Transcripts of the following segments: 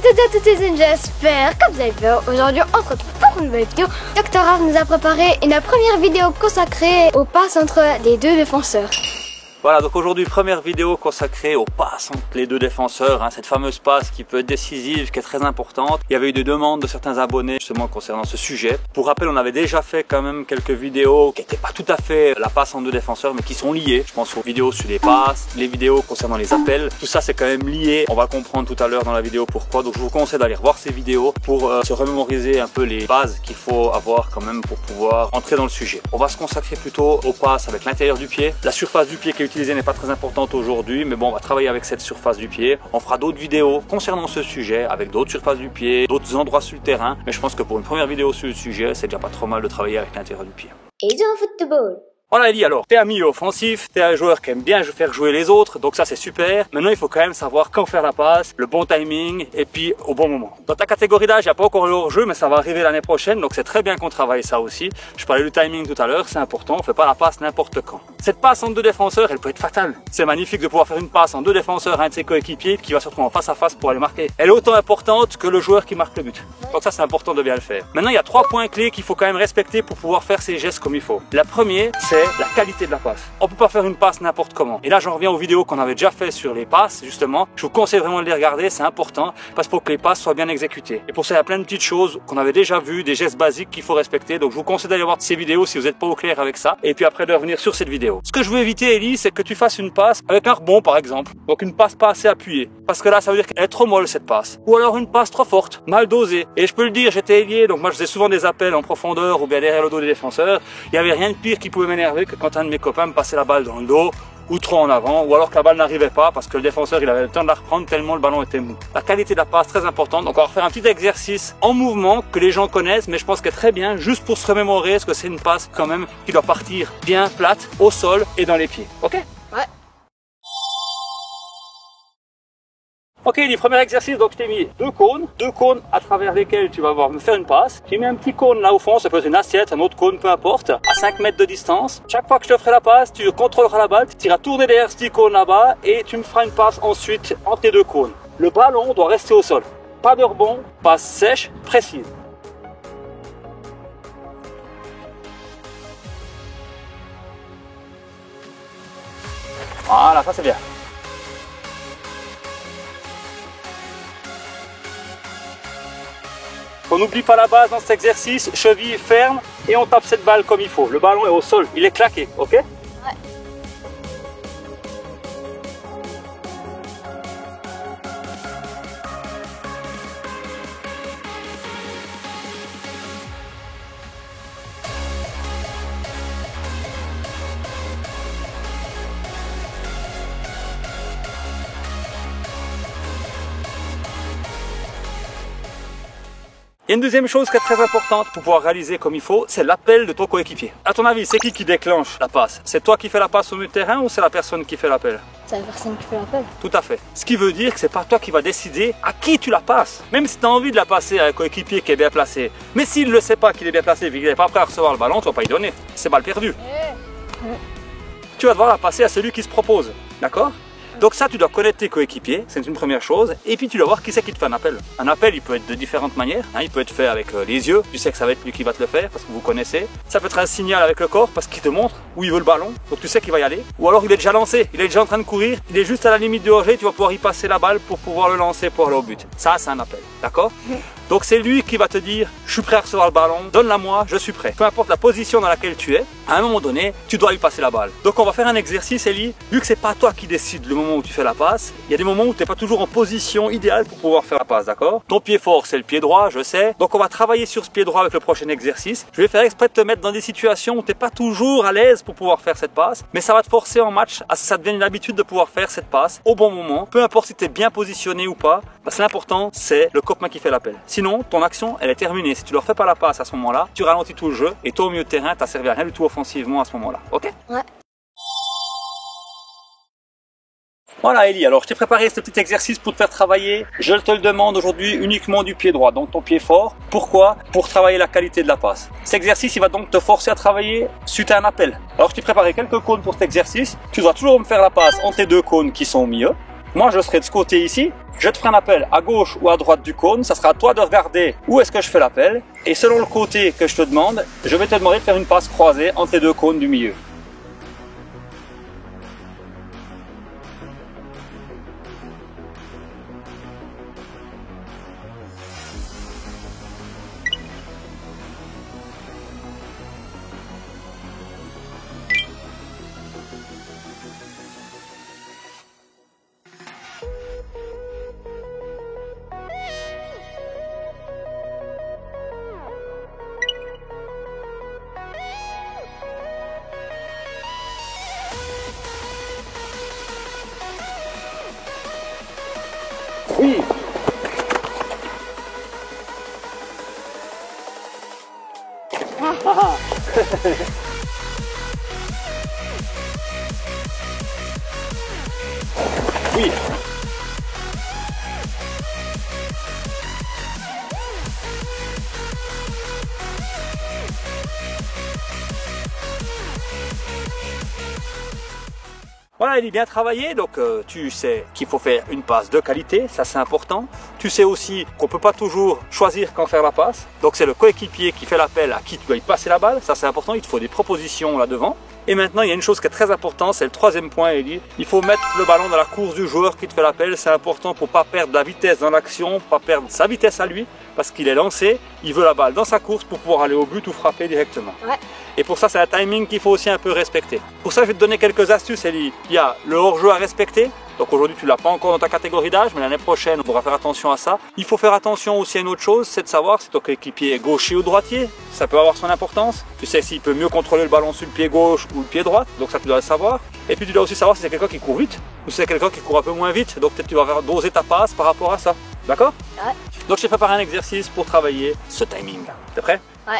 toutes et à tous, j'espère que vous allez bien. Aujourd'hui, on se retrouve pour une nouvelle vidéo. Dr. Rav nous a préparé une première vidéo consacrée aux passes entre les deux défenseurs. Voilà, donc aujourd'hui, première vidéo consacrée aux passes entre les deux défenseurs, cette fameuse passe qui peut être décisive, qui est très importante. Il y avait eu des demandes de certains abonnés justement concernant ce sujet. Pour rappel, on avait déjà fait quand même quelques vidéos qui n'étaient pas tout à fait la passe entre deux défenseurs, mais qui sont liées. Je pense aux vidéos sur les passes, les vidéos concernant les appels. Tout ça, c'est quand même lié. On va comprendre tout à l'heure dans la vidéo pourquoi. Donc je vous conseille d'aller revoir ces vidéos pour se remémoriser un peu les bases qu'il faut avoir quand même pour pouvoir entrer dans le sujet. On va se consacrer plutôt aux passes avec l'intérieur du pied. La surface du pied qui est utilisée n'est pas très importante aujourd'hui, mais bon, on va travailler avec cette surface du pied. On fera d'autres vidéos concernant ce sujet avec d'autres surfaces du pied, d'autres endroits sur le terrain, mais je pense que pour une première vidéo sur le sujet, c'est déjà pas trop mal de travailler avec l'intérieur du pied. Et dans le football. Voilà Eli, alors, t'es un milieu offensif, t'es un joueur qui aime bien faire jouer les autres, donc ça c'est super. Maintenant il faut quand même savoir quand faire la passe, le bon timing et puis au bon moment. Dans ta catégorie d'âge, il n'y a pas encore le hors-jeu, mais ça va arriver l'année prochaine, donc c'est très bien qu'on travaille ça aussi. Je parlais du timing tout à l'heure, c'est important, on fait pas la passe n'importe quand. Cette passe entre deux défenseurs, elle peut être fatale. C'est magnifique de pouvoir faire une passe en deux défenseurs à un de ses coéquipiers qui va se retrouver en face à face pour aller marquer. Elle est autant importante que le joueur qui marque le but. Donc ça c'est important de bien le faire. Maintenant il y a 3 points clés qu'il faut quand même respecter pour pouvoir faire ces gestes comme il faut. La première, c'est la qualité de la passe. On peut pas faire une passe n'importe comment. Et là j'en reviens aux vidéos qu'on avait déjà fait sur les passes justement. Je vous conseille vraiment de les regarder, c'est important parce pour que les passes soient bien exécutées. Et pour ça il y a plein de petites choses qu'on avait déjà vues, des gestes basiques qu'il faut respecter. Donc je vous conseille d'aller voir ces vidéos si vous n'êtes pas au clair avec ça. Et puis après de revenir sur cette vidéo. Ce que je veux éviter Eli, c'est que tu fasses une passe avec un rebond par exemple. Donc une passe pas assez appuyée. Parce que là ça veut dire qu'elle est trop molle cette passe. Ou alors une passe trop forte, mal dosée. Et je peux le dire, j'étais ailier, donc moi je faisais souvent des appels en profondeur ou bien derrière le dos des défenseurs. Il n'y avait rien de pire qui pouvait m'énerver que quand un de mes copains me passait la balle dans le dos ou trop en avant, ou alors que la balle n'arrivait pas parce que le défenseur il avait le temps de la reprendre tellement le ballon était mou. La qualité de la passe très importante, donc on va faire un petit exercice en mouvement que les gens connaissent, mais je pense que très bien, juste pour se remémorer ce que c'est une passe quand même qui doit partir bien plate, au sol et dans les pieds. Ok? Ouais. Ok, le premier exercice, donc je t'ai mis deux cônes à travers lesquels tu vas voir me faire une passe. J'ai mis un petit cône là au fond, ça peut être une assiette, un autre cône, peu importe, à 5 mètres de distance. Chaque fois que je te ferai la passe, tu contrôleras la balle, tu iras tourner derrière ce petit cône là-bas et tu me feras une passe ensuite entre tes deux cônes. Le ballon doit rester au sol. Pas de rebond, passe sèche, précise. Voilà, ça c'est bien. On n'oublie pas la base dans cet exercice, cheville ferme et on tape cette balle comme il faut. Le ballon est au sol, il est claqué, ok? Ouais. Il y a une deuxième chose qui est très importante pour pouvoir réaliser comme il faut, c'est l'appel de ton coéquipier. À ton avis, c'est qui déclenche la passe? C'est toi qui fais la passe au milieu de terrain ou c'est la personne qui fait l'appel? C'est la personne qui fait l'appel. Tout à fait. Ce qui veut dire que c'est pas toi qui vas décider à qui tu la passes. Même si tu as envie de la passer à un coéquipier qui est bien placé. Mais s'il ne sait pas qu'il est bien placé et qu'il n'est pas prêt à recevoir le ballon, tu vas pas y donner. C'est mal perdu. Tu vas devoir la passer à celui qui se propose. D'accord? Donc ça, tu dois connaître tes coéquipiers, c'est une première chose. Et puis tu dois voir qui c'est qui te fait un appel. Un appel, il peut être de différentes manières. Il peut être fait avec les yeux, tu sais que ça va être lui qui va te le faire parce que vous connaissez. Ça peut être un signal avec le corps parce qu'il te montre où il veut le ballon, donc tu sais qu'il va y aller. Ou alors il est déjà lancé, il est déjà en train de courir, il est juste à la limite du hors-jeu, tu vas pouvoir y passer la balle pour pouvoir le lancer pour aller au but. Ça, c'est un appel, d'accord? Donc c'est lui qui va te dire, je suis prêt à recevoir le ballon, donne-la moi, je suis prêt. Peu importe la position dans laquelle tu es, à un moment donné, tu dois lui passer la balle. Donc on va faire un exercice, Eli, vu que c'est pas toi qui décides le moment où tu fais la passe, il y a des moments où tu n'es pas toujours en position idéale pour pouvoir faire la passe, d'accord? Ton pied fort, c'est le pied droit, je sais. Donc on va travailler sur ce pied droit avec le prochain exercice. Je vais faire exprès de te mettre dans des situations où tu n'es pas toujours à l'aise pour pouvoir faire cette passe, mais ça va te forcer en match à ce que ça devienne une habitude de pouvoir faire cette passe au bon moment, peu importe si tu es bien positionné ou pas, parce que l'important, c'est le copain qui fait l'appel. Sinon, ton action, elle est terminée. Si tu leur fais pas la passe à ce moment-là, tu ralentis tout le jeu et toi au milieu de terrain, t'as servi à rien du tout offensivement à ce moment-là. Ok? Ouais. Voilà Eli, alors je t'ai préparé ce petit exercice pour te faire travailler, je te le demande aujourd'hui, uniquement du pied droit, donc ton pied fort. Pourquoi? Pour travailler la qualité de la passe. Cet exercice, il va donc te forcer à travailler suite à un appel. Alors je t'ai préparé quelques cônes pour cet exercice. Tu dois toujours me faire la passe entre tes deux cônes qui sont au milieu. Moi je serai de ce côté ici, je te ferai un appel à gauche ou à droite du cône, ça sera à toi de regarder où est-ce que je fais l'appel, et selon le côté que je te demande, je vais te demander de faire une passe croisée entre les deux cônes du milieu. Oui. Oui. Voilà, il est bien travaillé, donc tu sais qu'il faut faire une passe de qualité, ça c'est important. Tu sais aussi qu'on peut pas toujours choisir quand faire la passe, donc c'est le coéquipier qui fait l'appel à qui tu dois y passer la balle, ça c'est important, il te faut des propositions là devant. Et maintenant, il y a une chose qui est très importante, c'est le troisième point, Eli. Il faut mettre le ballon dans la course du joueur qui te fait l'appel. C'est important pour pas perdre la vitesse dans l'action, pas perdre sa vitesse à lui, parce qu'il est lancé, il veut la balle dans sa course pour pouvoir aller au but ou frapper directement. Ouais. Et pour ça, c'est un timing qu'il faut aussi un peu respecter. Pour ça, je vais te donner quelques astuces, Eli. Il y a le hors-jeu à respecter. Donc aujourd'hui, tu ne l'as pas encore dans ta catégorie d'âge, mais l'année prochaine, on pourra faire attention à ça. Il faut faire attention aussi à une autre chose, c'est de savoir si ton coéquipier est gaucher ou droitier. Ça peut avoir son importance. Tu sais s'il peut mieux contrôler le ballon sur le pied gauche ou le pied droit, donc ça tu dois le savoir. Et puis tu dois aussi savoir si c'est quelqu'un qui court vite ou si c'est quelqu'un qui court un peu moins vite. Donc peut-être tu vas doser ta passe par rapport à ça. D'accord? Ouais. Donc je t'ai préparé un exercice pour travailler ce timing. T'es prêt? Ouais.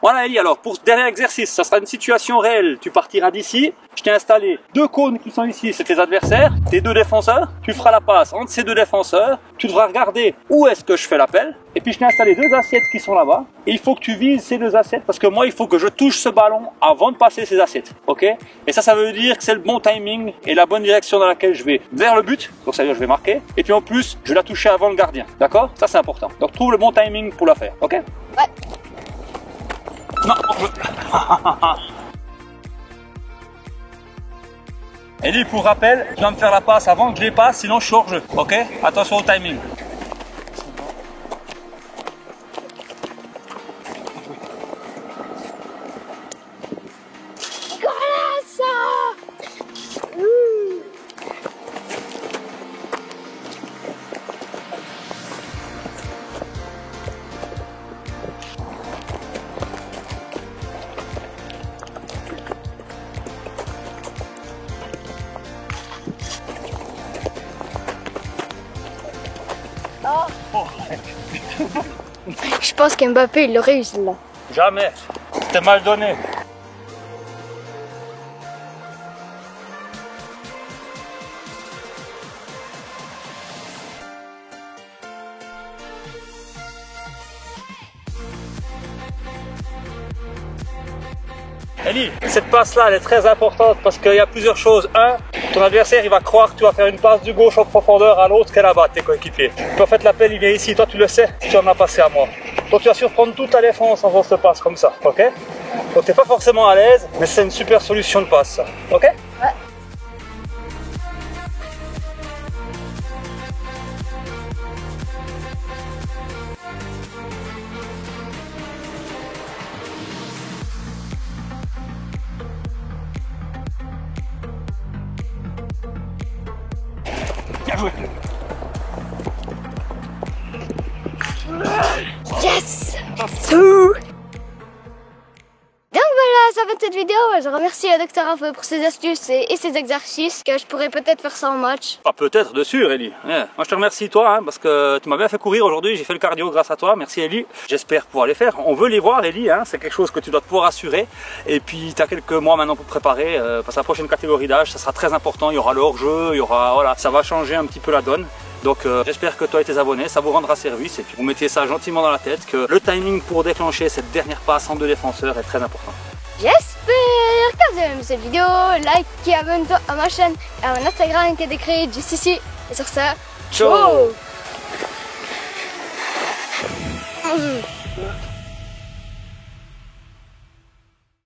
Voilà Eli, alors pour ce dernier exercice, ça sera une situation réelle. Tu partiras d'ici, je t'ai installé deux cônes qui sont ici, c'est tes adversaires, tes deux défenseurs. Tu feras la passe entre ces deux défenseurs, tu devras regarder où est-ce que je fais l'appel. Et puis je t'ai installé deux assiettes qui sont là-bas. Et il faut que tu vises ces deux assiettes parce que moi il faut que je touche ce ballon avant de passer ces assiettes. Ok? Et ça veut dire que c'est le bon timing et la bonne direction dans laquelle je vais vers le but. Donc ça veut dire que je vais marquer. Et puis en plus, je vais la toucher avant le gardien. D'accord? Ça c'est important. Donc trouve le bon timing pour la faire. Ok? Ouais. Non. Eli, pour rappel, tu vas me faire la passe avant que je les passe, sinon je suis hors jeu. Ok? Attention au timing. Oh. Je pense qu'Mbappé il l'aurait eu là. Jamais. C'était mal donné. Eli, cette passe-là, elle est très importante parce qu'il y a plusieurs choses. Un, ton adversaire, il va croire que tu vas faire une passe du gauche en profondeur à l'autre qui est là-bas, tes coéquipiers. Puis en fait, l'appel, il vient ici. Toi, tu le sais, tu en as passé à moi. Donc, tu vas surprendre toute ta défense en faisant cette passe comme ça, ok? Donc, t'es pas forcément à l'aise, mais c'est une super solution de passe, ça. Ok? Ouais. Bien joué. Yes. Donc voilà, ça fait cette vidéo. Je remercie le Dr Raph pour ses astuces et ses exercices que je pourrais peut-être faire ça en match. Ah, peut-être, de sûr, Eli. Ouais. Moi, je te remercie toi, hein, parce que tu m'as bien fait courir aujourd'hui. J'ai fait le cardio grâce à toi. Merci, Eli. J'espère pouvoir les faire. On veut les voir, Eli. Hein. C'est quelque chose que tu dois pouvoir assurer. Et puis, tu as quelques mois maintenant pour préparer. Parce que la prochaine catégorie d'âge, ça sera très important. Il y aura le hors-jeu, il y aura, voilà, ça va changer un petit peu la donne. Donc j'espère que toi et tes abonnés, ça vous rendra service et puis vous mettiez ça gentiment dans la tête que le timing pour déclencher cette dernière passe en deux défenseurs est très important. J'espère. que vous avez aimé cette vidéo. Like et abonne-toi à ma chaîne et à mon Instagram qui est décrit juste ici. Et sur ça, ciao. ciao.